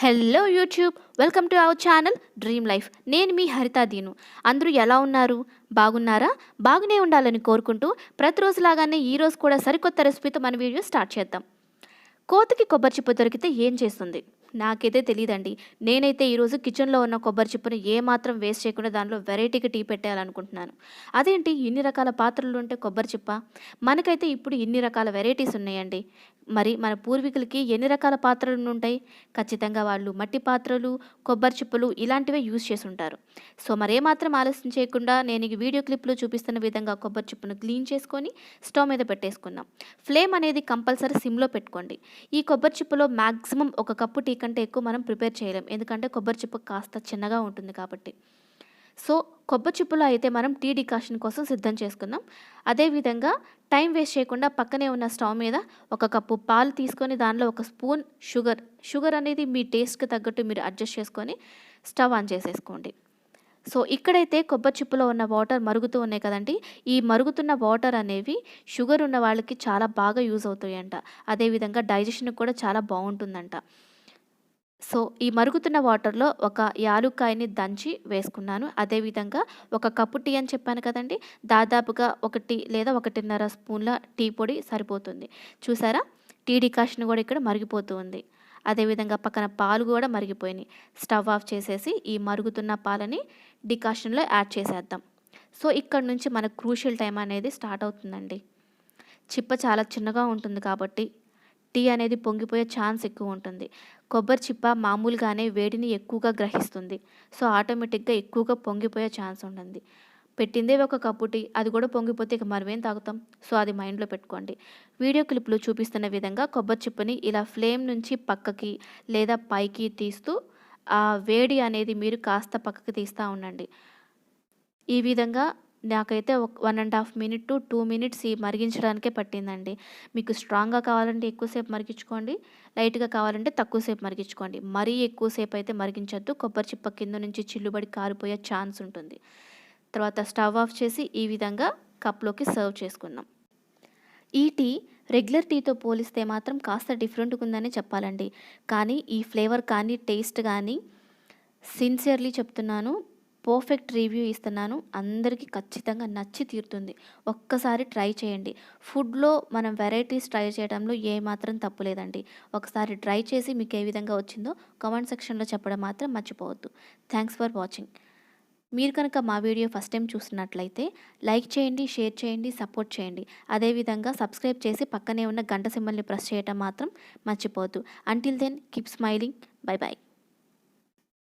Hello YouTube, welcome to our channel dream life. నేను మీ హరిత దీను. అందరూ ఎలా ఉన్నారు? బాగున్నారా? బాగానే ఉండాలని కోరుకుంటూ ప్రతిరోజులాగానే ఈరోజు కూడా సరికొత్త రెసిపీతో మన వీడియో స్టార్ట్ చేద్దాం. కోతికి కొబ్బరి చిప్ప దొరికితే ఏం చేస్తుంది? నాకైతే తెలియదండి. నేనైతే ఈరోజు కిచెన్లో ఉన్న కొబ్బరి చిప్పను ఏమాత్రం వేస్ట్ చేయకుండా దానిలో వెరైటీగా టీ పెట్టేయాలనుకుంటున్నాను. అదేంటి ఇన్ని రకాల పాత్రలు ఉంటే కొబ్బరి చిప్ప? మనకైతే ఇప్పుడు ఇన్ని రకాల వెరైటీస్ ఉన్నాయండి. మరి మన పూర్వీకులకి ఎన్ని రకాల పాత్రలు ఉంటాయి? ఖచ్చితంగా వాళ్ళు మట్టి పాత్రలు, కొబ్బరి చిప్పలు ఇలాంటివే యూజ్ చేసి ఉంటారు. సో మరేమాత్రం ఆలస్యం చేయకుండా నేను ఈ వీడియో క్లిప్లో చూపిస్తున్న విధంగా కొబ్బరి చిప్పను క్లీన్ చేసుకొని స్టవ్ మీద పెట్టేసుకుందాం. ఫ్లేమ్ అనేది కంపల్సరీ సిమ్లో పెట్టుకోండి. ఈ కొబ్బరి చిప్పలో మ్యాక్సిమం ఒక కప్పు టీ కంటే ఎక్కువ మనం ప్రిపేర్ చేయలేం, ఎందుకంటే కొబ్బరి చిప్ప కాస్త చిన్నగా ఉంటుంది కాబట్టి. సో కొబ్బరి చిప్పలో అయితే మనం టీ డికాషన్ కోసం సిద్ధం చేసుకుందాం. అదేవిధంగా టైం వేస్ట్ చేయకుండా పక్కనే ఉన్న స్టవ్ మీద ఒక కప్పు పాలు తీసుకొని దానిలో ఒక స్పూన్ షుగర్ అనేది మీ టేస్ట్కి తగ్గట్టు మీరు అడ్జస్ట్ చేసుకొని స్టవ్ ఆన్ చేసేసుకోండి. సో ఇక్కడైతే కొబ్బరి చిప్పలో ఉన్న వాటర్ మరుగుతూ ఉన్నాయి కదండి. ఈ మరుగుతున్న వాటర్ అనేవి షుగర్ ఉన్న వాళ్ళకి చాలా బాగా యూజ్ అవుతాయంట. అదేవిధంగా డైజెషన్కి కూడా చాలా బాగుంటుందంట. సో ఈ మరుగుతున్న వాటర్లో ఒక యాలుక్కాయని దంచి వేసుకున్నాను. అదేవిధంగా ఒక కప్పు టీ అని చెప్పాను కదండి, దాదాపుగా 1 లేదా 1.5 స్పూన్ల టీ పొడి సరిపోతుంది. చూసారా, టీ డికాషన్ కూడా ఇక్కడ మరిగిపోతూ ఉంది. అదేవిధంగా పక్కన పాలు కూడా మరిగిపోయినాయి. స్టవ్ ఆఫ్ చేసేసి ఈ మరుగుతున్న పాలని డికాషన్లో యాడ్ చేసేద్దాం. సో ఇక్కడ నుంచి మన క్రూషియల్ టైం అనేది స్టార్ట్ అవుతుందండి. చిప్ప చాలా చిన్నగా ఉంటుంది కాబట్టి టీ అనేది పొంగిపోయే ఛాన్స్ ఎక్కువ ఉంటుంది. కొబ్బరి చిప్ప మామూలుగానే వేడిని ఎక్కువగా గ్రహిస్తుంది. సో ఆటోమేటిక్గా ఎక్కువగా పొంగిపోయే ఛాన్స్ ఉంటుంది. పెట్టిందే ఒక కప్పు టీ, అది కూడా పొంగిపోతే ఇక మనమేం తాగుతాం? సో అది మైండ్లో పెట్టుకోండి. వీడియో క్లిప్లో చూపిస్తున్న విధంగా కొబ్బరి చిప్పని ఇలా ఫ్లేమ్ నుంచి పక్కకి లేదా పైకి తీస్తూ ఆ వేడి అనేది మీరు కాస్త పక్కకి తీస్తూ ఉండండి. ఈ విధంగా నాకైతే 1.5 మినిట్ టు 2 మినిట్స్ ఈ మరిగించడానికే పట్టిందండి. మీకు స్ట్రాంగ్గా కావాలంటే ఎక్కువసేపు మరిగించుకోండి, లైట్గా కావాలంటే తక్కువసేపు మరిగించుకోండి. మరీ ఎక్కువసేపు అయితే మరిగించొద్దు, కొబ్బరి చిప్ప కింద నుంచి చిల్లుబడి కారిపోయే ఛాన్స్ ఉంటుంది. తర్వాత స్టవ్ ఆఫ్ చేసి ఈ విధంగా కప్లోకి సర్వ్ చేసుకుందాం. ఈ టీ రెగ్యులర్ టీతో పోలిస్తే మాత్రం కాస్త డిఫరెంట్గా ఉందని చెప్పాలండి. కానీ ఈ ఫ్లేవర్ కానీ టేస్ట్ కానీ సిన్సియర్లీ చెప్తున్నాను, పర్ఫెక్ట్ రివ్యూ ఇస్తున్నాను. అందరికీ ఖచ్చితంగా నచ్చి తీరుతుంది. ఒక్కసారి ట్రై చేయండి. ఫుడ్లో మనం వెరైటీస్ ట్రై చేయడంలో ఏమాత్రం తప్పు లేదండి. ఒకసారి ట్రై చేసి మీకు ఏ విధంగా వచ్చిందో కామెంట్ సెక్షన్లో చెప్పడం మాత్రం మర్చిపోవద్దు. Thanks for watching. మీరు కనుక మా వీడియో ఫస్ట్ టైం చూస్తున్నట్లయితే లైక్ చేయండి, షేర్ చేయండి, సపోర్ట్ చేయండి. అదేవిధంగా సబ్స్క్రైబ్ చేసి పక్కనే ఉన్న గంట సింబల్ని ప్రెస్ చేయడం మాత్రం మర్చిపోవద్దు. Until then keep smiling. Bye by.